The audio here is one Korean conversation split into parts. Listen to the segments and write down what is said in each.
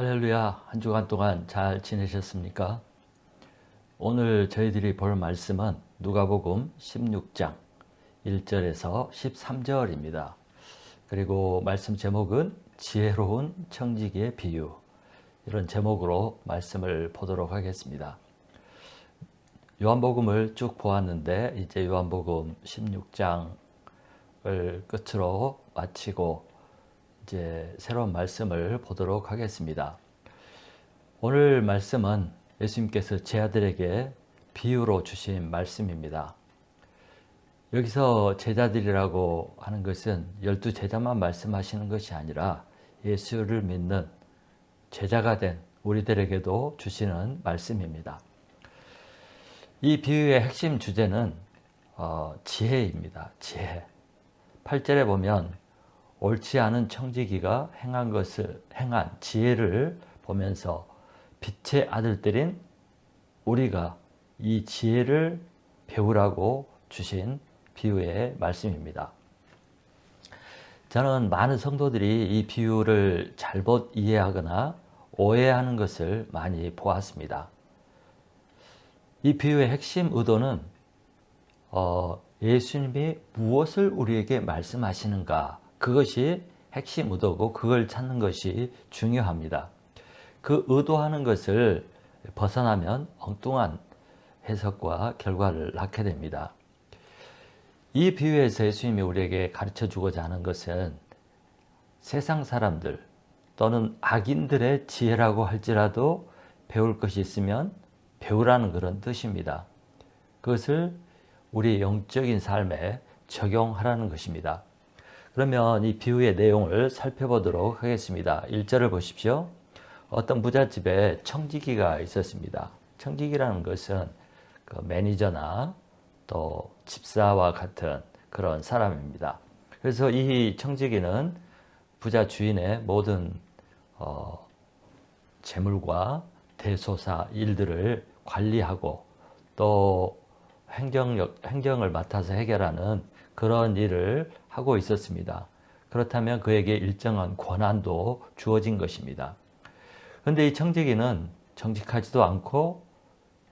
할렐루야, 한 주간 동안 잘 지내셨습니까? 오늘 저희들이 볼 말씀은 누가복음 16장 1절에서 13절입니다. 그리고 말씀 제목은 지혜로운 청지기의 비유, 이런 제목으로 말씀을 보도록 하겠습니다. 요한복음을 쭉 보았는데 이제 요한복음 16장을 끝으로 마치고 이제 새로운 말씀을 보도록 하겠습니다. 오늘 말씀은 예수님께서 제 아들에게 비유로 주신 말씀입니다. 여기서 제자들이라고 하는 것은 12제자만 말씀하시는 것이 아니라 예수를 믿는 제자가 된 우리들에게도 주시는 말씀입니다. 이 비유의 핵심 주제는 지혜입니다. 지혜. 8절에 보면 옳지 않은 청지기가 행한 지혜를 보면서 빛의 아들들인 우리가 이 지혜를 배우라고 주신 비유의 말씀입니다. 저는 많은 성도들이 이 비유를 잘못 이해하거나 오해하는 것을 많이 보았습니다. 이 비유의 핵심 의도는 예수님이 무엇을 우리에게 말씀하시는가, 그것이 핵심 의도고 그걸 찾는 것이 중요합니다. 그 의도하는 것을 벗어나면 엉뚱한 해석과 결과를 낳게 됩니다. 이 비유에서 예수님이 우리에게 가르쳐 주고자 하는 것은 세상 사람들 또는 악인들의 지혜라고 할지라도 배울 것이 있으면 배우라는 그런 뜻입니다. 그것을 우리 영적인 삶에 적용하라는 것입니다. 그러면 이 비유의 내용을 살펴보도록 하겠습니다. 1절을 보십시오. 어떤 부잣집에 청지기가 있었습니다. 청지기라는 것은 그 매니저나 또 집사와 같은 그런 사람입니다. 그래서 이 청지기는 부자 주인의 모든 재물과 대소사 일들을 관리하고 또 행정을 맡아서 해결하는 그런 일을 하고 있었습니다. 그렇다면 그에게 일정한 권한도 주어진 것입니다. 그런데 이 청지기는 정직하지도 않고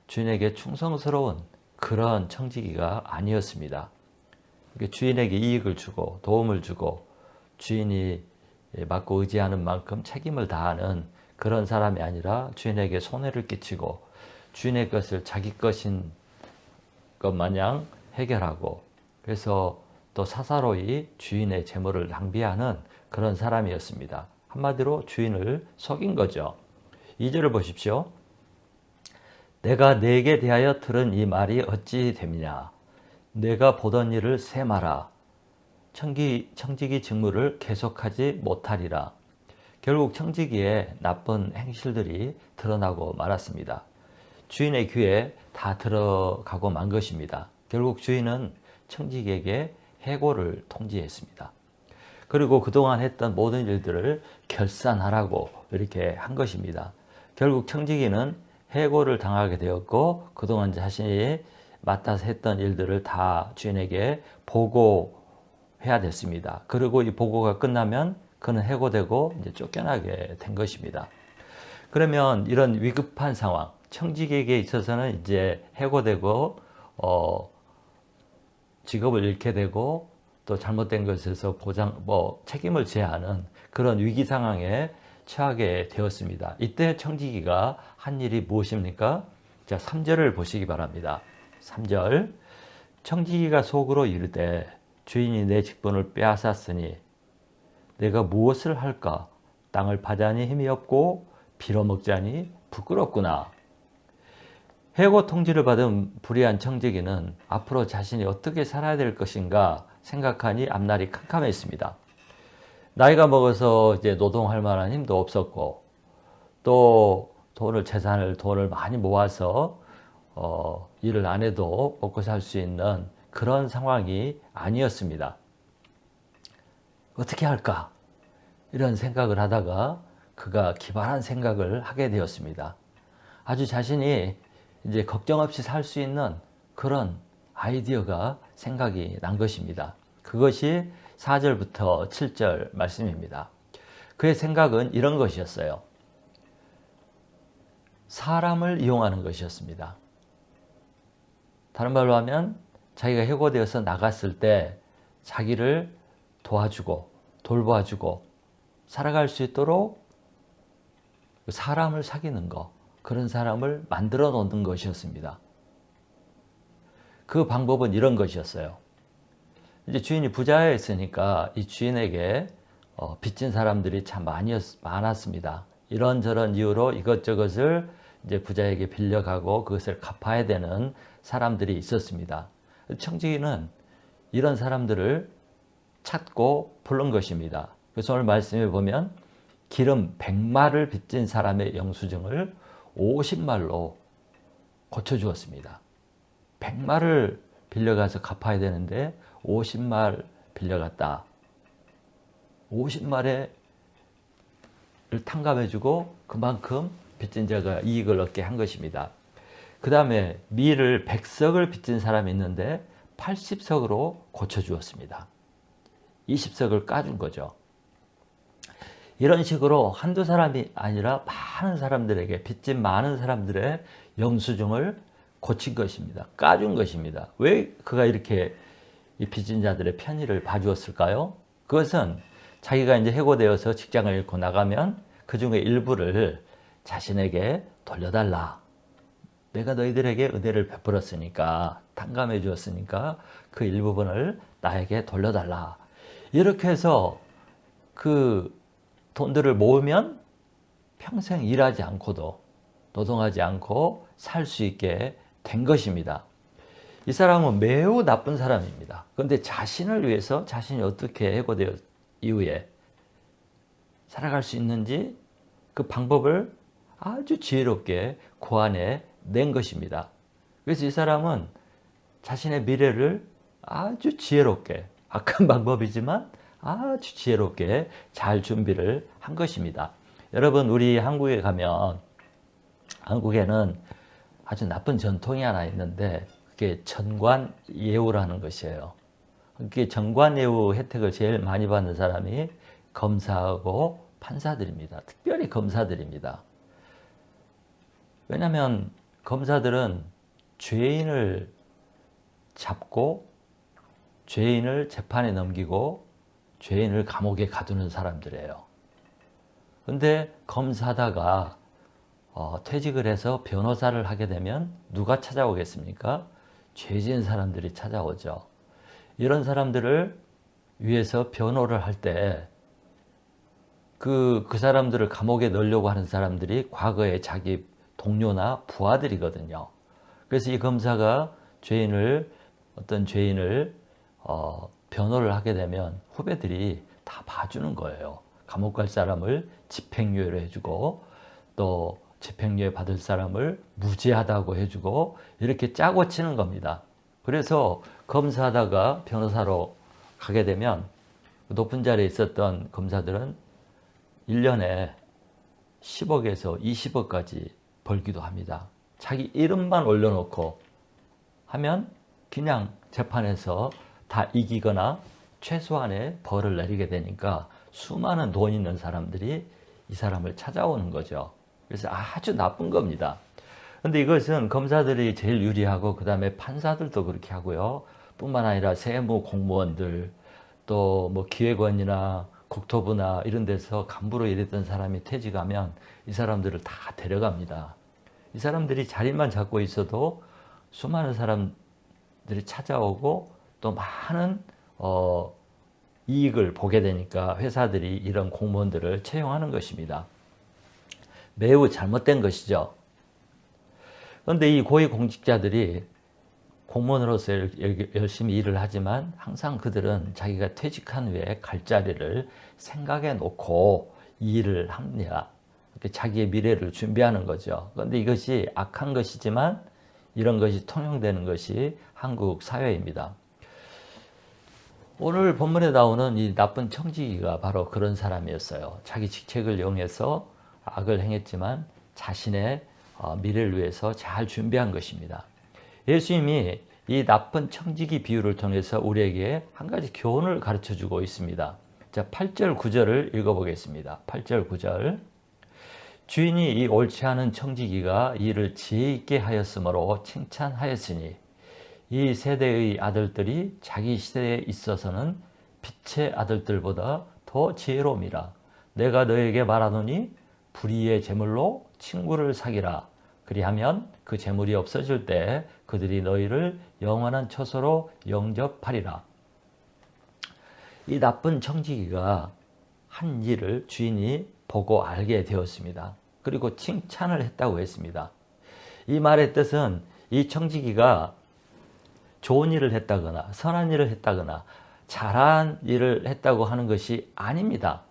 주인에게 충성스러운 그런 청지기가 아니었습니다. 주인에게 이익을 주고 도움을 주고 주인이 맡고 의지하는 만큼 책임을 다하는 그런 사람이 아니라 주인에게 손해를 끼치고 주인의 것을 자기 것인 것 마냥 해결하고, 그래서 또 사사로이 주인의 재물을 낭비하는 그런 사람이었습니다. 한마디로 주인을 속인 거죠. 2절을 보십시오. 내가 네게 대하여 들은 이 말이 어찌 됨이냐. 내가 보던 일을 세마라. 청지기 직무를 계속하지 못하리라. 결국 청지기의 나쁜 행실들이 드러나고 말았습니다. 주인의 귀에 다 들어가고 만 것입니다. 결국 주인은 청지기에게 해고를 통지했습니다. 그리고 그동안 했던 모든 일들을 결산하라고 이렇게 한 것입니다. 결국 청지기는 해고를 당하게 되었고 그동안 자신이 맡아서 했던 일들을 다 주인에게 보고해야 됐습니다. 그리고 이 보고가 끝나면 그는 해고되고 이제 쫓겨나게 된 것입니다. 그러면 이런 위급한 상황, 청지기에게 있어서는 이제 해고되고 직업을 잃게 되고 또 잘못된 것에서 책임을 져야 하는 그런 위기 상황에 처하게 되었습니다. 이때 청지기가 한 일이 무엇입니까? 자, 3절을 보시기 바랍니다. 3절. 청지기가 속으로 이르되 주인이 내 직분을 빼앗았으니 내가 무엇을 할까? 땅을 파자니 힘이 없고 빌어먹자니 부끄럽구나. 해고 통지를 받은 불의한 청지기는 앞으로 자신이 어떻게 살아야 될 것인가 생각하니 앞날이 캄캄했습니다. 나이가 먹어서 이제 노동할 만한 힘도 없었고 또 돈을 많이 모아서 일을 안 해도 먹고 살 수 있는 그런 상황이 아니었습니다. 어떻게 할까? 이런 생각을 하다가 그가 기발한 생각을 하게 되었습니다. 아주 자신이 이제 걱정 없이 살 수 있는 그런 아이디어가 생각이 난 것입니다. 그것이 4절부터 7절 말씀입니다. 그의 생각은 이런 것이었어요. 사람을 이용하는 것이었습니다. 다른 말로 하면 자기가 해고되어서 나갔을 때 자기를 도와주고 돌봐주고 살아갈 수 있도록 사람을 사귀는 것, 그런 사람을 만들어 놓는 것이었습니다. 그 방법은 이런 것이었어요. 이제 주인이 부자였으니까 이 주인에게 빚진 사람들이 참 많았습니다. 이런저런 이유로 이것저것을 이제 부자에게 빌려가고 그것을 갚아야 되는 사람들이 있었습니다. 청지기는 이런 사람들을 찾고 부른 것입니다. 그래서 오늘 말씀에 보면 기름 100마를 빚진 사람의 영수증을 50말로 고쳐주었습니다. 100마를 빌려가서 갚아야 되는데 50말 빌려갔다. 50말을 탕감해주고 그만큼 빚진 자가 이익을 얻게 한 것입니다. 그 다음에 밀을 100석을 빚진 사람이 있는데 80석으로 고쳐주었습니다. 20석을 까준 거죠. 이런 식으로 한두 사람이 아니라 많은 사람들에게, 빚진 많은 사람들의 영수증을 고친 것입니다. 까준 것입니다. 왜 그가 이렇게 이 빚진 자들의 편의를 봐주었을까요? 그것은 자기가 이제 해고되어서 직장을 잃고 나가면 그 중에 일부를 자신에게 돌려달라. 내가 너희들에게 은혜를 베풀었으니까, 탕감해 주었으니까 그 일부분을 나에게 돌려달라. 이렇게 해서 그 돈들을 모으면 평생 일하지 않고도, 노동하지 않고 살 수 있게 된 것입니다. 이 사람은 매우 나쁜 사람입니다. 그런데 자신을 위해서 자신이 어떻게 해고되어 이후에 살아갈 수 있는지 그 방법을 아주 지혜롭게 고안해 낸 것입니다. 그래서 이 사람은 자신의 미래를 아주 지혜롭게, 악한 방법이지만 아주 지혜롭게 잘 준비를 한 것입니다. 여러분, 우리 한국에 가면, 한국에는 아주 나쁜 전통이 하나 있는데 그게 전관예우라는 것이에요. 그게 전관예우 혜택을 제일 많이 받는 사람이 검사하고 판사들입니다. 특별히 검사들입니다. 왜냐하면 검사들은 죄인을 잡고 죄인을 재판에 넘기고 죄인을 감옥에 가두는 사람들이에요. 그런데 검사다가 퇴직을 해서 변호사를 하게 되면 누가 찾아오겠습니까? 죄진 사람들이 찾아오죠. 이런 사람들을 위해서 변호를 할 때 그 사람들을 감옥에 넣으려고 하는 사람들이 과거에 자기 동료나 부하들이거든요. 그래서 이 검사가 어떤 죄인을 변호를 하게 되면 후배들이 다 봐주는 거예요. 감옥 갈 사람을 집행유예로 해주고 또 집행유예 받을 사람을 무죄하다고 해주고 이렇게 짜고 치는 겁니다. 그래서 검사하다가 변호사로 가게 되면 높은 자리에 있었던 검사들은 1년에 10억에서 20억까지 벌기도 합니다. 자기 이름만 올려놓고 하면 그냥 재판에서 다 이기거나 최소한의 벌을 내리게 되니까 수많은 돈 있는 사람들이 이 사람을 찾아오는 거죠. 그래서 아주 나쁜 겁니다. 그런데 이것은 검사들이 제일 유리하고 그 다음에 판사들도 그렇게 하고요. 뿐만 아니라 세무 공무원들, 또 뭐 기획원이나 국토부나 이런 데서 간부로 일했던 사람이 퇴직하면 이 사람들을 다 데려갑니다. 이 사람들이 자리만 잡고 있어도 수많은 사람들이 찾아오고 또 많은 이익을 보게 되니까 회사들이 이런 공무원들을 채용하는 것입니다. 매우 잘못된 것이죠. 그런데 이 고위공직자들이 공무원으로서 열심히 일을 하지만 항상 그들은 자기가 퇴직한 후에 갈 자리를 생각해 놓고 이 일을 합니다. 자기의 미래를 준비하는 거죠. 그런데 이것이 악한 것이지만 이런 것이 통용되는 것이 한국 사회입니다. 오늘 본문에 나오는 이 나쁜 청지기가 바로 그런 사람이었어요. 자기 직책을 이용해서 악을 행했지만 자신의 미래를 위해서 잘 준비한 것입니다. 예수님이 이 나쁜 청지기 비유를 통해서 우리에게 한 가지 교훈을 가르쳐 주고 있습니다. 자, 8절 9절을 읽어보겠습니다. 8절 9절. 주인이 이 옳지 않은 청지기가 이를 지혜 있게 하였으므로 칭찬하였으니 이 세대의 아들들이 자기 시대에 있어서는 빛의 아들들보다 더 지혜로움이라. 내가 너에게 말하노니 불의의 재물로 친구를 사귀라. 그리하면 그 재물이 없어질 때 그들이 너희를 영원한 처소로 영접하리라. 이 나쁜 청지기가 한 일을 주인이 보고 알게 되었습니다. 그리고 칭찬을 했다고 했습니다. 이 말의 뜻은 이 청지기가 좋은 일을 했다거나 선한 일을 했다거나 잘한 일을 했다고 하는 것이 아닙니다.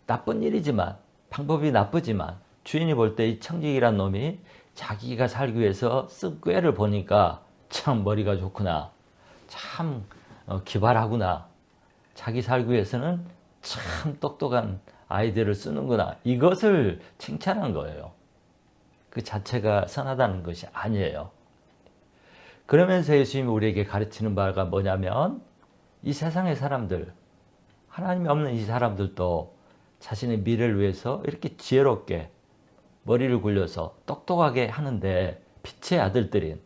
나쁜 일이지만, 방법이 나쁘지만 주인이 볼 때 이 청지기란 놈이 자기가 살기 위해서 쓴 꾀를 보니까 참 머리가 좋구나, 참 기발하구나, 자기 살기 위해서는 참 똑똑한 아이디어를 쓰는구나, 이것을 칭찬한 거예요. 그 자체가 선하다는 것이 아니에요. 그러면서 예수님이 우리에게 가르치는 바가 뭐냐면, 이 세상의 사람들, 하나님이 없는 이 사람들도 자신의 미래를 위해서 이렇게 지혜롭게 머리를 굴려서 똑똑하게 하는데, 빛의 아들들인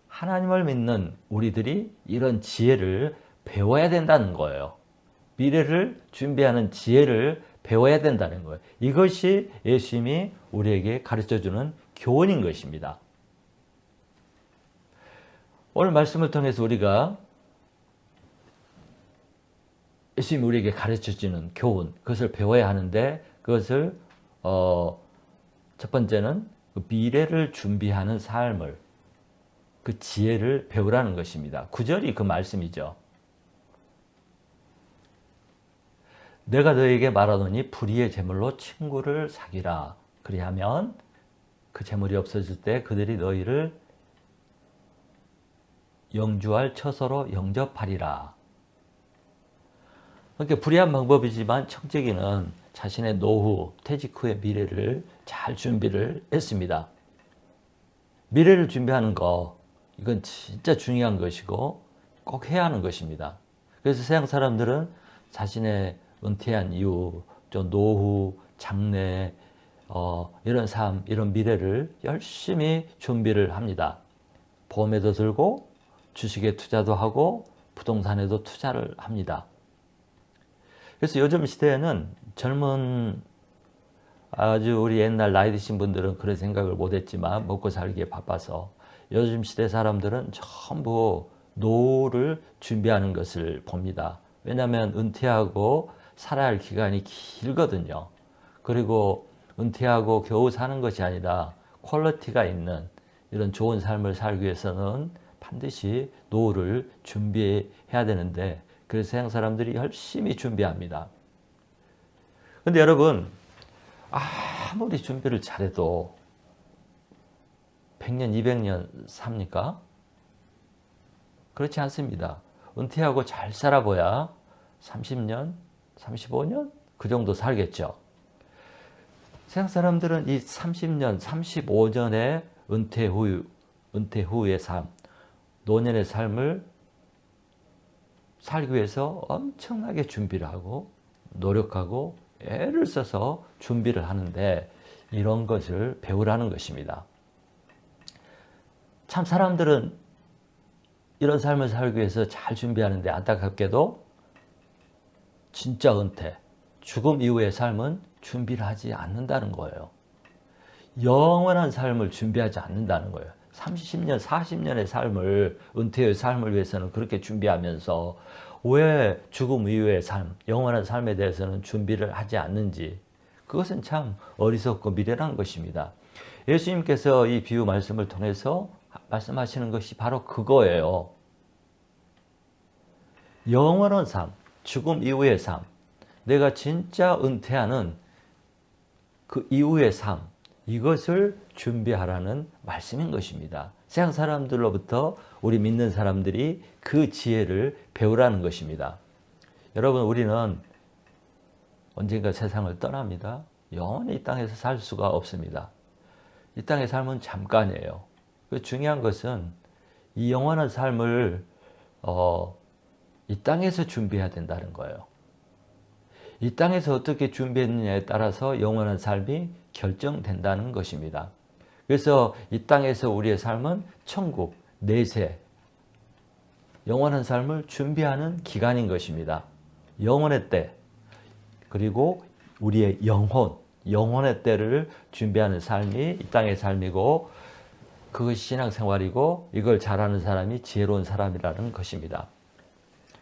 하나님을 믿는 우리들이 이런 지혜를 배워야 된다는 거예요. 미래를 준비하는 지혜를 배워야 된다는 거예요. 이것이 예수님이 우리에게 가르쳐주는 교훈인 것입니다. 오늘 말씀을 통해서 우리가 예수님이 우리에게 가르쳐주는 교훈, 그것을 배워야 하는데, 그것을 첫 번째는 미래를 준비하는 삶을, 그 지혜를 배우라는 것입니다. 9절이 그 말씀이죠. 내가 너에게 말하노니 불의의 재물로 친구를 사귀라. 그리하면 그 재물이 없어질 때 그들이 너희를 영주할 처소로 영접하리라. 그러니까 불의한 방법이지만 청지기는 자신의 노후, 퇴직 후의 미래를 잘 준비를 했습니다. 미래를 준비하는 거, 이건 진짜 중요한 것이고 꼭 해야 하는 것입니다. 그래서 세상 사람들은 자신의 은퇴한 이후, 좀 노후, 장래, 이런 삶, 이런 미래를 열심히 준비를 합니다. 보험에도 들고 주식에 투자도 하고 부동산에도 투자를 합니다. 그래서 요즘 시대에는 젊은, 아주 우리 옛날 나이 드신 분들은 그런 생각을 못했지만 먹고 살기에 바빠서 요즘 시대 사람들은 전부 노후를 준비하는 것을 봅니다. 왜냐하면 은퇴하고 살아야 할 기간이 길거든요. 그리고 은퇴하고 겨우 사는 것이 아니라 퀄리티가 있는 이런 좋은 삶을 살기 위해서는 반드시 노후를 준비해야 되는데, 그래서 세상 사람들이 열심히 준비합니다. 근데 여러분, 아무리 준비를 잘해도 100년, 200년 삽니까? 그렇지 않습니다. 은퇴하고 잘 살아봐야 30년, 35년? 그 정도 살겠죠. 세상 사람들은 이 30년, 35년의 은퇴 후의 삶, 노년의 삶을 살기 위해서 엄청나게 준비를 하고 노력하고 애를 써서 준비를 하는데, 이런 것을 배우라는 것입니다. 참 사람들은 이런 삶을 살기 위해서 잘 준비하는데, 안타깝게도 진짜 은퇴, 죽음 이후의 삶은 준비를 하지 않는다는 거예요. 영원한 삶을 준비하지 않는다는 거예요. 30년, 40년의 삶을, 은퇴의 삶을 위해서는 그렇게 준비하면서 왜 죽음 이후의 삶, 영원한 삶에 대해서는 준비를 하지 않는지, 그것은 참 어리석고 미련한 것입니다. 예수님께서 이 비유 말씀을 통해서 말씀하시는 것이 바로 그거예요. 영원한 삶, 죽음 이후의 삶, 내가 진짜 은퇴하는 그 이후의 삶, 이것을 준비하라는 말씀인 것입니다. 세상 사람들로부터 우리 믿는 사람들이 그 지혜를 배우라는 것입니다. 여러분, 우리는 언젠가 세상을 떠납니다. 영원히 이 땅에서 살 수가 없습니다. 이 땅의 삶은 잠깐이에요. 중요한 것은 이 영원한 삶을 이 땅에서 준비해야 된다는 거예요. 이 땅에서 어떻게 준비했느냐에 따라서 영원한 삶이 결정된다는 것입니다. 그래서 이 땅에서 우리의 삶은 천국, 내세, 영원한 삶을 준비하는 기간인 것입니다. 영혼의 때, 그리고 우리의 영혼의 때를 준비하는 삶이 이 땅의 삶이고, 그것이 신앙생활이고, 이걸 잘하는 사람이 지혜로운 사람이라는 것입니다.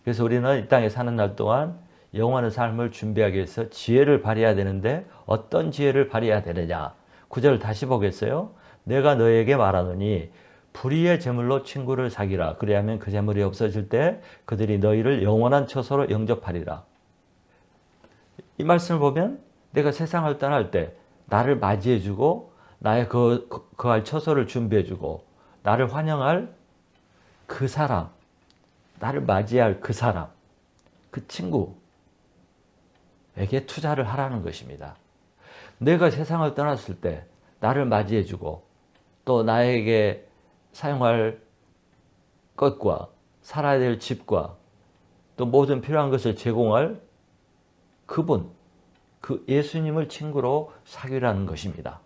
그래서 우리는 이 땅에 사는 날 동안 영원한 삶을 준비하기 위해서 지혜를 발휘해야 되는데, 어떤 지혜를 발휘해야 되느냐? 9절 다시 보겠어요. 내가 너에게 말하노니 불의의 제물로 친구를 사귀라. 그리하면 그 제물이 없어질 때 그들이 너희를 영원한 처소로 영접하리라. 이 말씀을 보면 내가 세상을 떠날 때 나를 맞이해주고 나의 거할 처소를 준비해주고 나를 환영할 그 사람, 나를 맞이할 그 사람, 그 친구에게 투자를 하라는 것입니다. 내가 세상을 떠났을 때 나를 맞이해주고 또 나에게 사용할 것과 살아야 될 집과 또 모든 필요한 것을 제공할 그분, 그 예수님을 친구로 사귀라는 것입니다.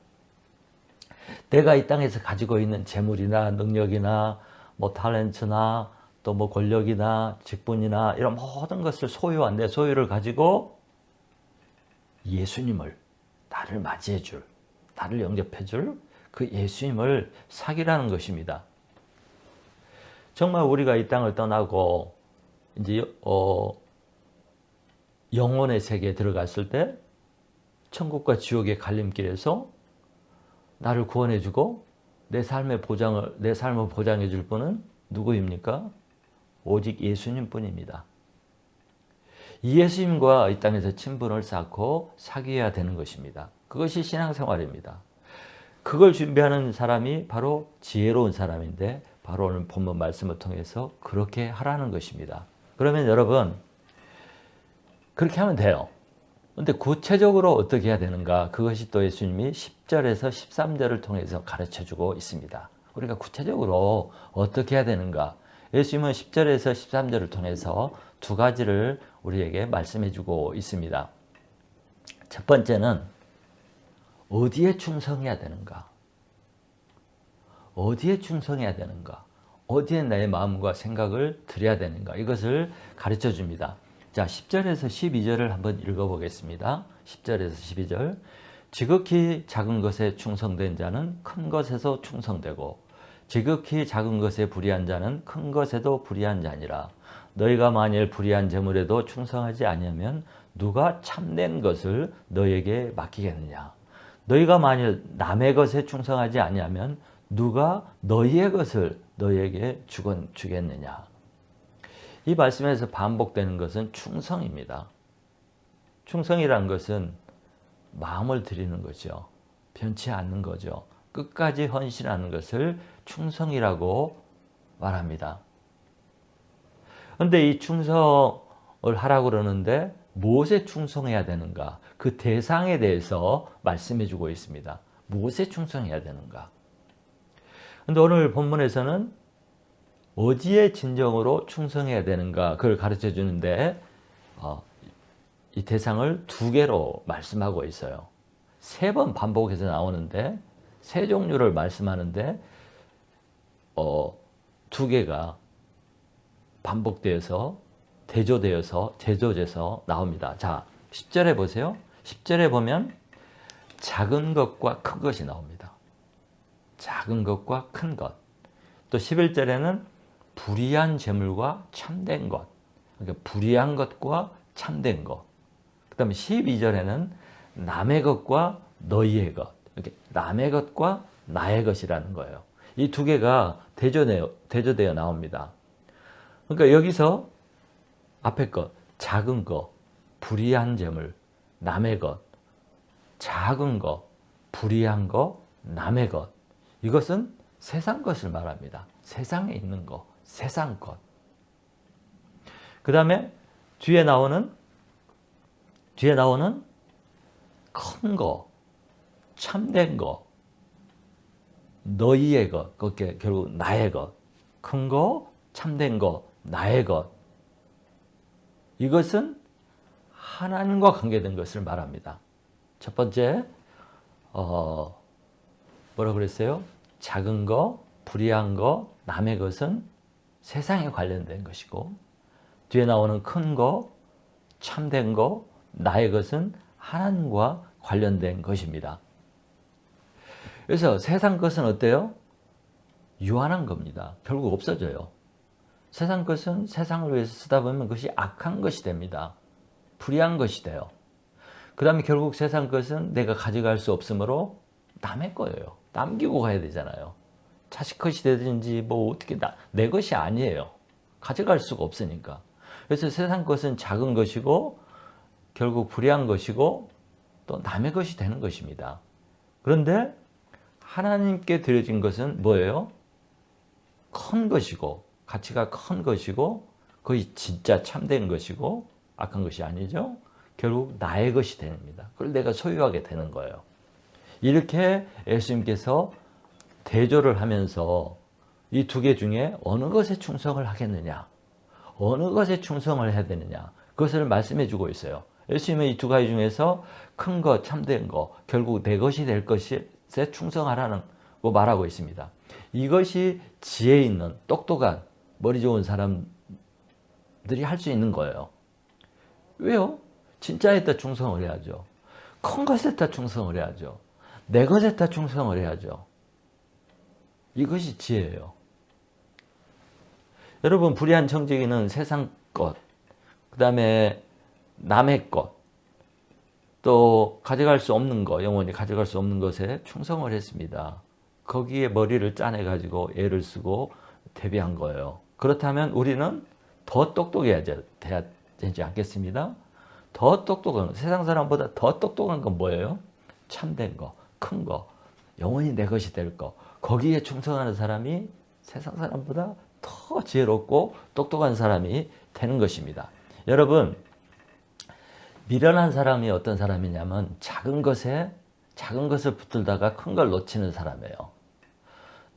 내가 이 땅에서 가지고 있는 재물이나 능력이나 뭐 탤런트나 또 뭐 권력이나 직분이나 이런 모든 것을 소유한 내 소유를 가지고 예수님을 나를 맞이해 줄, 나를 영접해 줄 그 예수님을 사귀라는 것입니다. 정말 우리가 이 땅을 떠나고 이제 영혼의 세계에 들어갔을 때 천국과 지옥의 갈림길에서 나를 구원해 주고 내 삶을 보장해 줄 분은 누구입니까? 오직 예수님 뿐입니다. 이 예수님과 이 땅에서 친분을 쌓고 사귀어야 되는 것입니다. 그것이 신앙생활입니다. 그걸 준비하는 사람이 바로 지혜로운 사람인데, 바로 오늘 본문 말씀을 통해서 그렇게 하라는 것입니다. 그러면 여러분, 그렇게 하면 돼요. 근데 구체적으로 어떻게 해야 되는가? 그것이 또 예수님이 10절에서 13절을 통해서 가르쳐 주고 있습니다. 우리가 구체적으로 어떻게 해야 되는가? 예수님은 10절에서 13절을 통해서 두 가지를 우리에게 말씀해 주고 있습니다. 첫 번째는 어디에 충성해야 되는가? 어디에 충성해야 되는가? 어디에 나의 마음과 생각을 드려야 되는가? 이것을 가르쳐 줍니다. 자, 10절에서 12절을 한번 읽어보겠습니다. 10절에서 12절. 지극히 작은 것에 충성된 자는 큰 것에서 충성되고 지극히 작은 것에 불의한 자는 큰 것에도 불의한 자니라. 너희가 만일 불의한 재물에도 충성하지 아니하면 누가 참된 것을 너희에게 맡기겠느냐? 너희가 만일 남의 것에 충성하지 아니하면 누가 너희의 것을 너희에게 주겠느냐? 이 말씀에서 반복되는 것은 충성입니다. 충성이란 것은 마음을 드리는 거죠. 변치 않는 거죠. 끝까지 헌신하는 것을 충성이라고 말합니다. 그런데 이 충성을 하라고 그러는데 무엇에 충성해야 되는가? 그 대상에 대해서 말씀해 주고 있습니다. 무엇에 충성해야 되는가? 그런데 오늘 본문에서는 어디에 진정으로 충성해야 되는가? 그걸 가르쳐 주는데 이 대상을 두 개로 말씀하고 있어요. 세 번 반복해서 나오는데 세 종류를 말씀하는데 두 개가 반복되어서 대조돼서 나옵니다. 자, 10절에 보세요. 10절에 보면 작은 것과 큰 것이 나옵니다. 작은 것과 큰 것. 또 11절에는 불의한 재물과 참된 것. 그러니까 불의한 것과 참된 것. 그 다음에 12절에는 남의 것과 너희의 것. 이렇게 남의 것과 나의 것이라는 거예요. 이 두 개가 대조되어 나옵니다. 그러니까 여기서 앞에 것, 작은 것, 불의한 재물, 남의 것, 작은 것, 불의한 것, 남의 것. 이것은 세상 것을 말합니다. 세상에 있는 것, 세상 것. 그 다음에 뒤에 나오는 큰 거, 참된 거, 너희의 것, 그게 결국 나의 것. 큰 거, 참된 거, 나의 것. 이것은 하나님과 관계된 것을 말합니다. 첫 번째, 뭐라고 그랬어요? 작은 거, 불의한 거, 남의 것은 세상에 관련된 것이고, 뒤에 나오는 큰 거, 참된 거, 나의 것은 하나님과 관련된 것입니다. 그래서 세상 것은 어때요? 유한한 겁니다. 결국 없어져요. 세상 것은 세상을 위해서 쓰다 보면 그것이 악한 것이 됩니다. 불의한 것이 돼요. 그 다음에 결국 세상 것은 내가 가져갈 수 없으므로 남의 거예요. 남기고 가야 되잖아요. 자식 것이 되든지 뭐 어떻게 내 것이 아니에요. 가져갈 수가 없으니까. 그래서 세상 것은 작은 것이고 결국 불의한 것이고 또 남의 것이 되는 것입니다. 그런데 하나님께 드려진 것은 뭐예요? 큰 것이고 가치가 큰 것이고 거의 진짜 참된 것이고 악한 것이 아니죠. 결국 나의 것이 됩니다. 그걸 내가 소유하게 되는 거예요. 이렇게 예수님께서 대조를 하면서 이 두 개 중에 어느 것에 충성을 하겠느냐, 어느 것에 충성을 해야 되느냐, 그것을 말씀해 주고 있어요. 예수님은 이 두 가지 중에서 큰 것, 참된 것, 결국 내 것이 될 것에 충성하라는 거 말하고 있습니다. 이것이 지혜 있는, 똑똑한, 머리 좋은 사람들이 할 수 있는 거예요. 왜요? 진짜에다 충성을 해야죠. 큰 것에다 충성을 해야죠. 내 것에다 충성을 해야죠. 이것이 지혜예요. 여러분, 불의한 청지기는 세상 것, 그 다음에 남의 것, 또 가져갈 수 없는 것, 영원히 가져갈 수 없는 것에 충성을 했습니다. 거기에 머리를 짜내가지고 애를 쓰고 대비한 거예요. 그렇다면 우리는 더 똑똑해야 되지 않겠습니다? 더 똑똑한, 세상 사람보다 더 똑똑한 건 뭐예요? 참된 거, 큰 거, 영원히 내 것이 될 거. 거기에 충성하는 사람이 세상 사람보다 더 지혜롭고 똑똑한 사람이 되는 것입니다. 여러분, 미련한 사람이 어떤 사람이냐면 작은 것을 붙들다가 큰 걸 놓치는 사람이에요.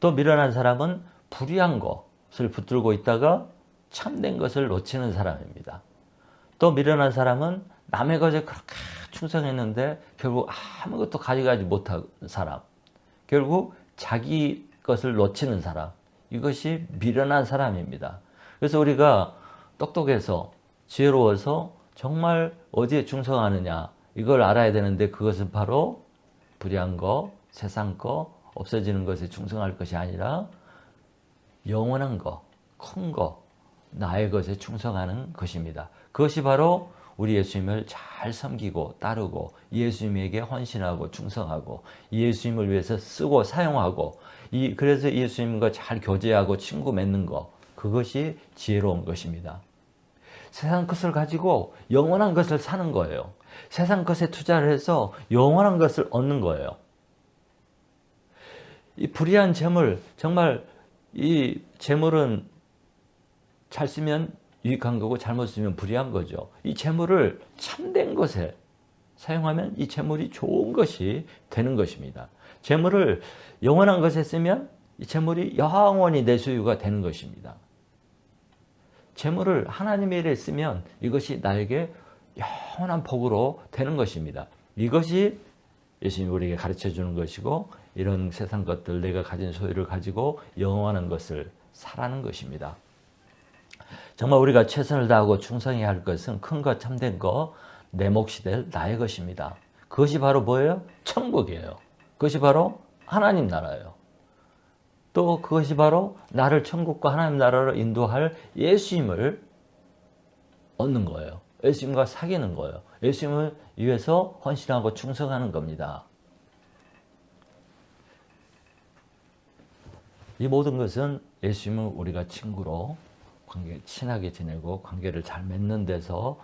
또 미련한 사람은 불의한 것을 붙들고 있다가 참된 것을 놓치는 사람입니다. 또 미련한 사람은 남의 것에 그렇게 충성했는데 결국 아무것도 가져가지 못한 사람, 결국 자기 것을 놓치는 사람, 이것이 미련한 사람입니다. 그래서 우리가 똑똑해서 지혜로워서 정말 어디에 충성하느냐, 이걸 알아야 되는데 그것은 바로 불의한 거, 세상 거, 없어지는 것에 충성할 것이 아니라 영원한 거, 큰 거, 나의 것에 충성하는 것입니다. 그것이 바로 우리 예수님을 잘 섬기고 따르고 예수님에게 헌신하고 충성하고 예수님을 위해서 쓰고 사용하고 그래서 예수님과 잘 교제하고 친구 맺는 거, 그것이 지혜로운 것입니다. 세상 것을 가지고 영원한 것을 사는 거예요. 세상 것에 투자를 해서 영원한 것을 얻는 거예요. 이 불의한 재물, 정말 이 재물은 잘 쓰면 유익한 거고 잘못 쓰면 불의한 거죠. 이 재물을 참된 것에 사용하면 이 재물이 좋은 것이 되는 것입니다. 재물을 영원한 것에 쓰면 이 재물이 영원히 내 소유가 되는 것입니다. 재물을 하나님의 일에 쓰면 이것이 나에게 영원한 복으로 되는 것입니다. 이것이 예수님이 우리에게 가르쳐 주는 것이고 이런 세상 것들, 내가 가진 소유를 가지고 영원한 것을 사라는 것입니다. 정말 우리가 최선을 다하고 충성해야 할 것은 큰 것, 참된 것, 내 몫이 될 나의 것입니다. 그것이 바로 뭐예요? 천국이에요. 그것이 바로 하나님 나라예요. 또 그것이 바로 나를 천국과 하나님 나라로 인도할 예수님을 얻는 거예요. 예수님과 사귀는 거예요. 예수님을 위해서 헌신하고 충성하는 겁니다. 이 모든 것은 예수님을 우리가 친구로 친하게 지내고 관계를 잘 맺는 데서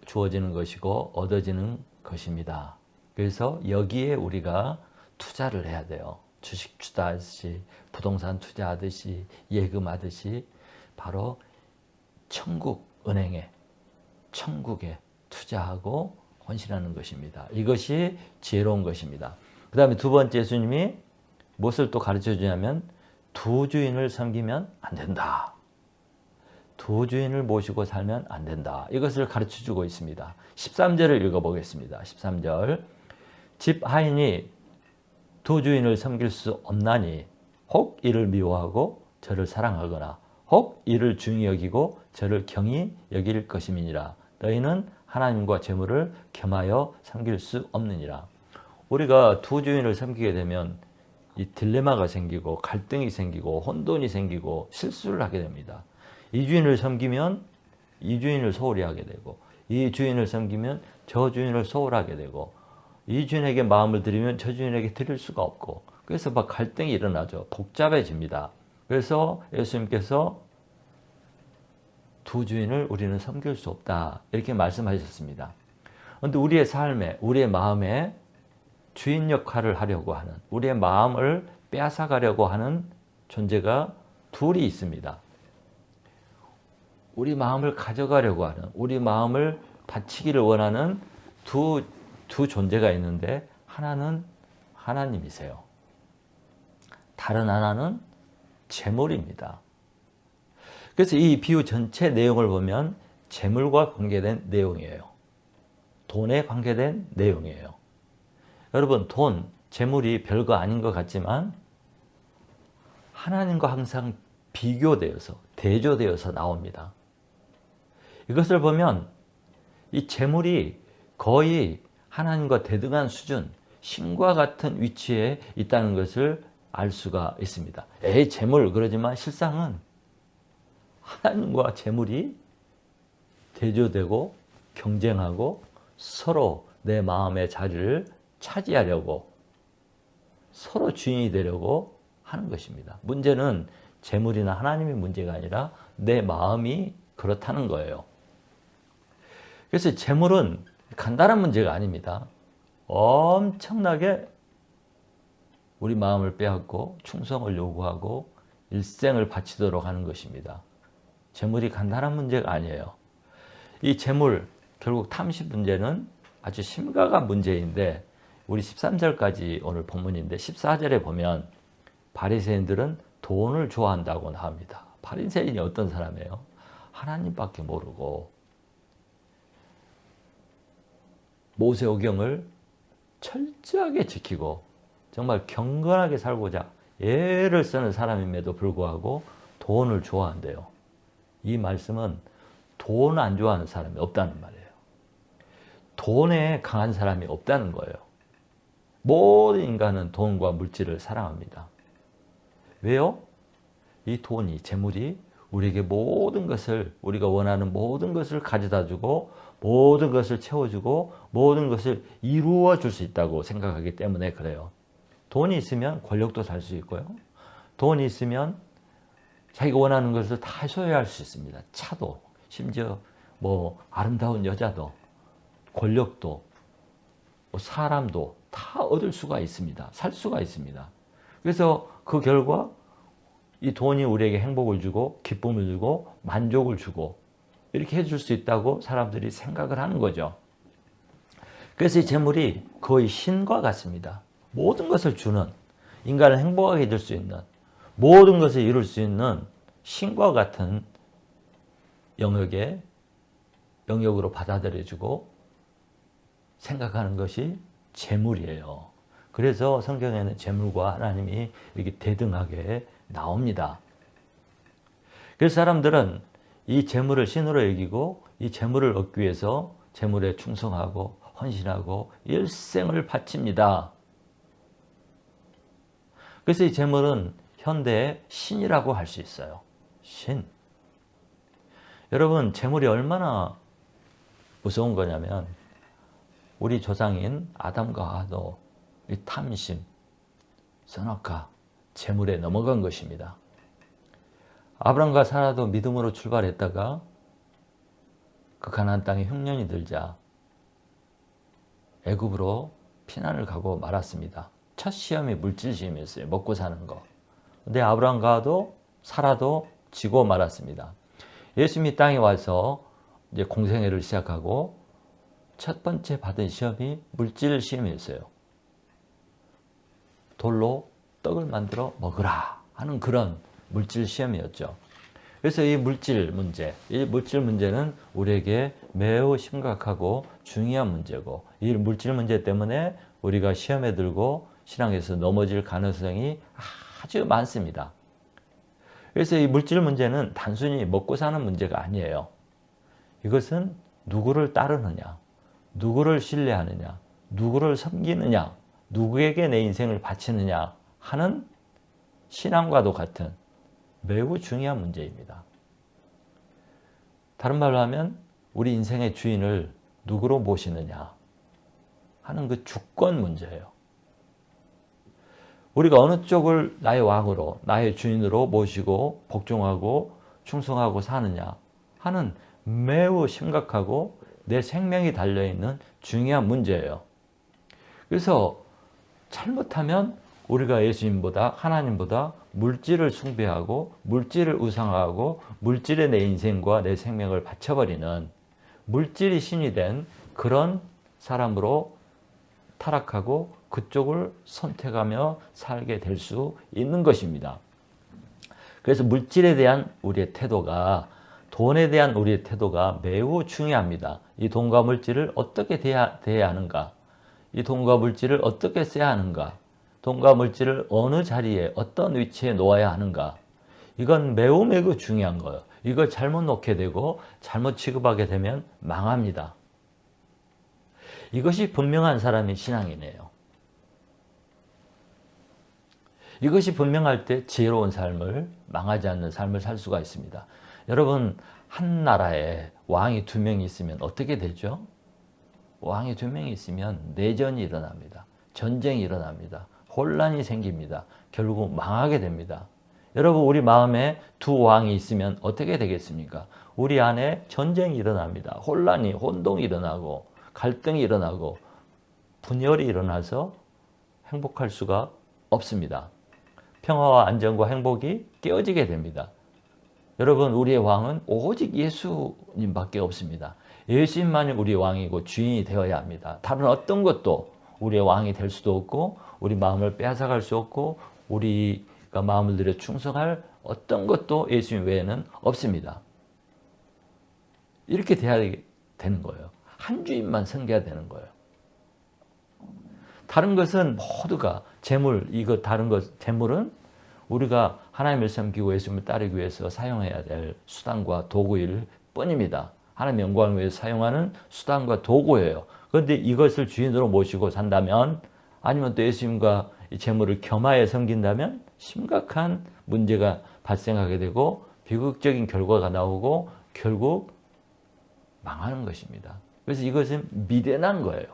주어지는 것이고 얻어지는 것입니다. 그래서 여기에 우리가 투자를 해야 돼요. 주식 투자하듯이, 부동산 투자하듯이, 예금하듯이 바로 천국 은행에, 천국에 투자하고 헌신하는 것입니다. 이것이 지혜로운 것입니다. 그 다음에 두 번째, 예수님이 무엇을 또 가르쳐 주냐면 두 주인을 섬기면 안 된다. 두 주인을 모시고 살면 안 된다. 이것을 가르쳐주고 있습니다. 13절을 읽어보겠습니다. 13절. 집 하인이 두 주인을 섬길 수 없나니 혹 이를 미워하고 저를 사랑하거나 혹 이를 중히 여기고 저를 경히 여길 것임이니라. 너희는 하나님과 재물을 겸하여 섬길 수 없느니라. 우리가 두 주인을 섬기게 되면 이 딜레마가 생기고 갈등이 생기고 혼돈이 생기고 실수를 하게 됩니다. 이 주인을 섬기면 이 주인을 소홀히 하게 되고 이 주인을 섬기면 저 주인을 소홀하게 되고 이 주인에게 마음을 드리면 저 주인에게 드릴 수가 없고 그래서 막 갈등이 일어나죠. 복잡해집니다. 그래서 예수님께서 두 주인을 우리는 섬길 수 없다 이렇게 말씀하셨습니다. 그런데 우리의 삶에 우리의 마음에 주인 역할을 하려고 하는 우리의 마음을 빼앗아가려고 하는 존재가 둘이 있습니다. 우리 마음을 가져가려고 하는 우리 마음을 바치기를 원하는 두 존재가 있는데 하나는 하나님이세요. 다른 하나는 재물입니다. 그래서 이 비유 전체 내용을 보면 재물과 관계된 내용이에요. 돈에 관계된 내용이에요. 여러분 돈, 재물이 별거 아닌 것 같지만 하나님과 항상 비교되어서 대조되어서 나옵니다. 이것을 보면 이 재물이 거의 하나님과 대등한 수준, 신과 같은 위치에 있다는 것을 알 수가 있습니다. 재물 그러지만 실상은 하나님과 재물이 대조되고 경쟁하고 서로 내 마음의 자리를 차지하려고 서로 주인이 되려고 하는 것입니다. 문제는 재물이나 하나님의 문제가 아니라 내 마음이 그렇다는 거예요. 그래서 재물은 간단한 문제가 아닙니다. 엄청나게 우리 마음을 빼앗고 충성을 요구하고 일생을 바치도록 하는 것입니다. 재물이 간단한 문제가 아니에요. 이 재물, 결국 탐심 문제는 아주 심각한 문제인데 우리 13절까지 오늘 본문인데 14절에 보면 바리새인들은 돈을 좋아한다고 나옵니다. 바리새인이 어떤 사람이에요? 하나님밖에 모르고 모세오경을 철저하게 지키고 정말 경건하게 살고자 애를 쓰는 사람임에도 불구하고 돈을 좋아한대요. 이 말씀은 돈 안 좋아하는 사람이 없다는 말이에요. 돈에 강한 사람이 없다는 거예요. 모든 인간은 돈과 물질을 사랑합니다. 왜요? 이 돈이, 재물이 우리에게 모든 것을, 우리가 원하는 모든 것을 가져다 주고 모든 것을 채워주고 모든 것을 이루어 줄 수 있다고 생각하기 때문에 그래요. 돈이 있으면 권력도 살 수 있고요. 돈이 있으면 자기가 원하는 것을 다 소유할 수 있습니다. 차도, 심지어 아름다운 여자도, 권력도, 사람도 다 얻을 수가 있습니다. 살 수가 있습니다. 그래서 그 결과 이 돈이 우리에게 행복을 주고 기쁨을 주고 만족을 주고 이렇게 해줄 수 있다고 사람들이 생각을 하는 거죠. 그래서 이 재물이 거의 신과 같습니다. 모든 것을 주는, 인간을 행복하게 해줄 수 있는, 모든 것을 이룰 수 있는 신과 같은 영역으로 받아들여지고 생각하는 것이 재물이에요. 그래서 성경에는 재물과 하나님이 이렇게 대등하게 나옵니다. 그래서 사람들은 이 재물을 신으로 여기고 이 재물을 얻기 위해서 재물에 충성하고 헌신하고 일생을 바칩니다. 그래서 이 재물은 현대의 신이라고 할 수 있어요. 신. 여러분, 재물이 얼마나 무서운 거냐면 우리 조상인 아담과 하와도 이 탐심, 선악과, 재물에 넘어간 것입니다. 아브람과 사라도 믿음으로 출발했다가 그 가나안 땅에 흉년이 들자 애굽으로 피난을 가고 말았습니다. 첫 시험이 물질 시험이었어요. 먹고 사는 거. 근데 아브람과도 사라도 지고 말았습니다. 예수님이 땅에 와서 이제 공생애를 시작하고 첫 번째 받은 시험이 물질 시험이었어요. 돌로 떡을 만들어 먹으라 하는 그런 물질 시험이었죠. 그래서 이 물질 문제는 우리에게 매우 심각하고 중요한 문제고, 이 물질 문제 때문에 우리가 시험에 들고 신앙에서 넘어질 가능성이 아주 많습니다. 그래서 이 물질 문제는 단순히 먹고 사는 문제가 아니에요. 이것은 누구를 따르느냐, 누구를 신뢰하느냐, 누구를 섬기느냐, 누구에게 내 인생을 바치느냐 하는 신앙과도 같은 매우 중요한 문제입니다. 다른 말로 하면 우리 인생의 주인을 누구로 모시느냐 하는 그 주권 문제예요. 우리가 어느 쪽을 나의 왕으로, 나의 주인으로 모시고 복종하고 충성하고 사느냐 하는 매우 심각하고 내 생명이 달려있는 중요한 문제예요. 그래서 잘못하면 우리가 예수님보다, 하나님보다 물질을 숭배하고 물질을 우상화하고 물질에 내 인생과 내 생명을 바쳐버리는, 물질이 신이 된 그런 사람으로 타락하고 그쪽을 선택하며 살게 될 수 있는 것입니다. 그래서 물질에 대한 우리의 태도가, 돈에 대한 우리의 태도가 매우 중요합니다. 이 돈과 물질을 어떻게 대해야 하는가, 이 돈과 물질을 어떻게 써야 하는가, 돈과 물질을 어느 자리에 어떤 위치에 놓아야 하는가, 이건 매우 중요한 거예요. 이걸 잘못 놓게 되고 잘못 취급하게 되면 망합니다. 이것이 분명한 사람이 신앙이네요. 이것이 분명할 때 지혜로운 삶을, 망하지 않는 삶을 살 수가 있습니다. 여러분, 한 나라에 왕이 2명이 있으면 어떻게 되죠? 왕이 2명이 있으면 내전이 일어납니다. 전쟁이 일어납니다. 혼란이 생깁니다. 결국 망하게 됩니다. 여러분, 우리 마음에 2 왕이 있으면 어떻게 되겠습니까? 우리 안에 전쟁이 일어납니다. 혼동이 일어나고 갈등이 일어나고 분열이 일어나서 행복할 수가 없습니다. 평화와 안정과 행복이 깨어지게 됩니다. 여러분, 우리의 왕은 오직 예수님밖에 없습니다. 예수님만이 우리의 왕이고 주인이 되어야 합니다. 다른 어떤 것도 우리의 왕이 될 수도 없고, 우리 마음을 빼앗아갈 수 없고, 우리가 마음을 들여 충성할 어떤 것도 예수님 외에는 없습니다. 이렇게 돼야 되는 거예요. 한 주인만 섬겨야 되는 거예요. 다른 것은 모두가 재물은 우리가 하나님을 섬기고 예수님을 따르기 위해서 사용해야 될 수단과 도구일 뿐입니다. 하나님 영광을 위해서 사용하는 수단과 도구예요. 그런데 이것을 주인으로 모시고 산다면, 아니면 또 예수님과 이 재물을 겸하여 섬긴다면 심각한 문제가 발생하게 되고 비극적인 결과가 나오고 결국 망하는 것입니다. 그래서 이것은 미련한 거예요.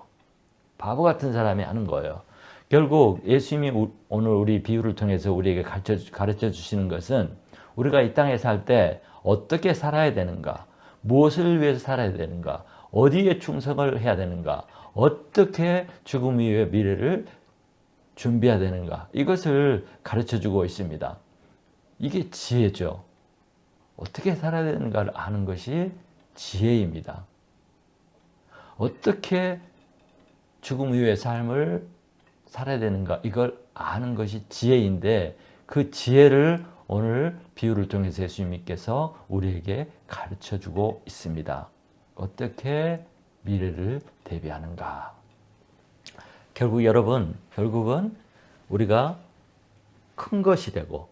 바보 같은 사람이 하는 거예요. 결국 예수님이 오늘 우리 비유를 통해서 우리에게 가르쳐 주시는 것은, 우리가 이 땅에 살 때 어떻게 살아야 되는가, 무엇을 위해서 살아야 되는가, 어디에 충성을 해야 되는가, 어떻게 죽음 이후의 미래를 준비해야 되는가, 이것을 가르쳐 주고 있습니다. 이게 지혜죠. 어떻게 살아야 되는가를 아는 것이 지혜입니다. 어떻게 죽음 이후의 삶을 살아야 되는가, 이걸 아는 것이 지혜인데, 그 지혜를 오늘 비유를 통해서 예수님께서 우리에게 가르쳐주고 있습니다. 어떻게 미래를 대비하는가. 결국은 우리가 큰 것이 되고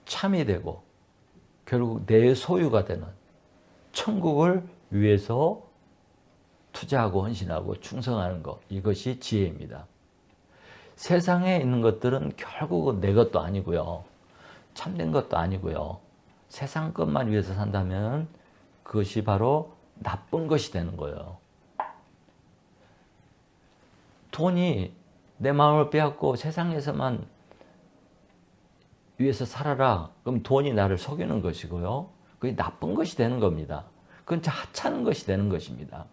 참이 되고 결국 내 소유가 되는 천국을 위해서 투자하고 헌신하고 충성하는 것, 이것이 지혜입니다. 세상에 있는 것들은 결국은 내 것도 아니고요, 참된 것도 아니고요, 세상 것만 위해서 산다면 그것이 바로 나쁜 것이 되는 거예요. 돈이 내 마음을 빼앗고 세상에서만 위해서 살아라, 그럼 돈이 나를 속이는 것이고요, 그게 나쁜 것이 되는 겁니다. 그건 하찮은 것이 되는 것입니다.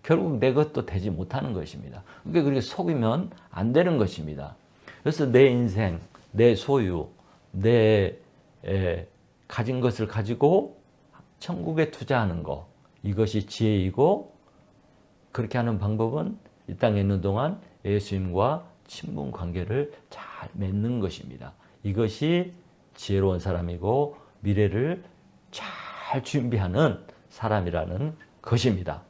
결국 내 것도 되지 못하는 것입니다. 그러니까 그렇게 속이면 안 되는 것입니다. 그래서 내 인생, 내 소유, 내 가진 것을 가지고 천국에 투자하는 것, 이것이 지혜이고, 그렇게 하는 방법은 이 땅에 있는 동안 예수님과 친분 관계를 잘 맺는 것입니다. 이것이 지혜로운 사람이고 미래를 잘 준비하는 사람이라는 것입니다.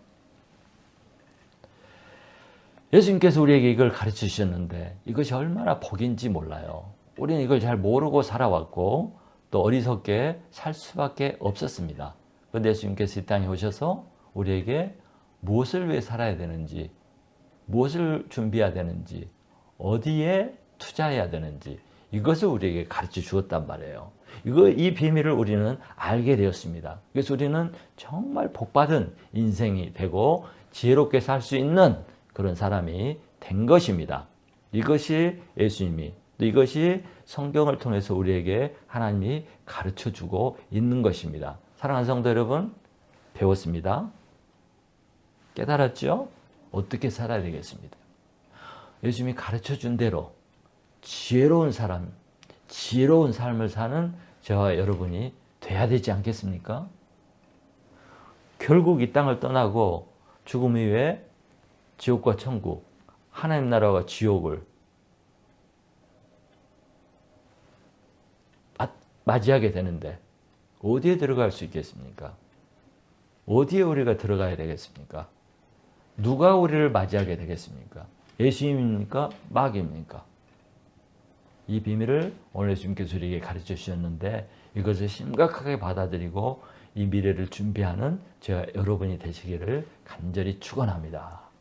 예수님께서 우리에게 이걸 가르쳐 주셨는데 이것이 얼마나 복인지 몰라요. 우리는 이걸 잘 모르고 살아왔고 또 어리석게 살 수밖에 없었습니다. 그런데 예수님께서 이 땅에 오셔서 우리에게 무엇을 위해 살아야 되는지, 무엇을 준비해야 되는지, 어디에 투자해야 되는지 이것을 우리에게 가르쳐 주었단 말이에요. 이 비밀을 우리는 알게 되었습니다. 그래서 우리는 정말 복받은 인생이 되고 지혜롭게 살 수 있는 그런 사람이 된 것입니다. 이것이 예수님이 또 이것이 성경을 통해서 우리에게 하나님이 가르쳐주고 있는 것입니다. 사랑하는 성도 여러분, 배웠습니다. 깨달았죠? 어떻게 살아야 되겠습니다. 예수님이 가르쳐준 대로 지혜로운 사람, 지혜로운 삶을 사는 저와 여러분이 돼야 되지 않겠습니까? 결국 이 땅을 떠나고 죽음 이후에 지옥과 천국, 하나님 나라와 지옥을 맞이하게 되는데 어디에 들어갈 수 있겠습니까? 어디에 우리가 들어가야 되겠습니까? 누가 우리를 맞이하게 되겠습니까? 예수님입니까? 마귀입니까? 이 비밀을 오늘 예수님께서 우리에게 가르쳐 주셨는데 이것을 심각하게 받아들이고 이 미래를 준비하는 저와 여러분이 되시기를 간절히 축원합니다.